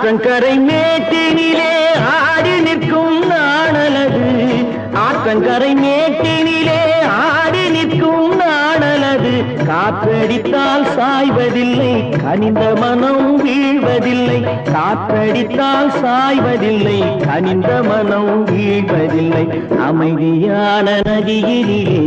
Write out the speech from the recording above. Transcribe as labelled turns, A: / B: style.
A: ஆற்றங்கரை மேட்டினிலே ஆடி நிற்கும் நாணலது ஆற்றங்கரை மேட்டினிலே ஆடி நிற்கும் நாணலது காற்றடித்தால் சாய்வதில்லை கனிந்த மனம் வீழ்வதில்லை காற்றடித்தால் சாய்வதில்லை கனிந்த மனம் வீழ்வதில்லை அமைதியான நதியினிலே